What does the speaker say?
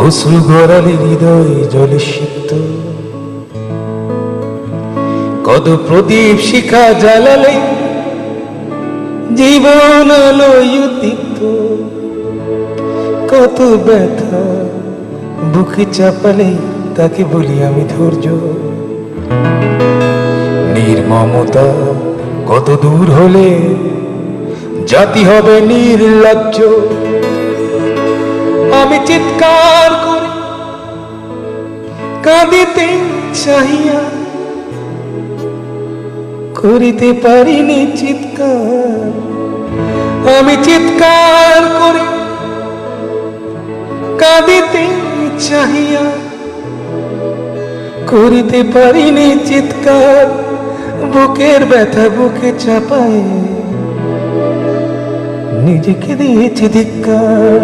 অশ্রু গড়ালে হৃদয় জলে সিক্ত, কত প্রদীপ শিখা জ্বালালে জীবন আলোয় উদ্দীপ্ত, কত ব্যথা বুকে চাপালে তাকে বলি আমি ধৈর্য। নির্মমতা কত দূর হলে জাতি হবে নির্লজ্জ। আমি চিৎকার করে কাঁদিতে চাহিয়া করিতে পারিনি চিৎকার। আমি চিৎকার করে কাঁদিতে চাহিয়া করিতে পারিনি চিৎকার। বুকের ব্যথা বুকে চাপায় নিজেকে দিয়েছি ধিক্কার।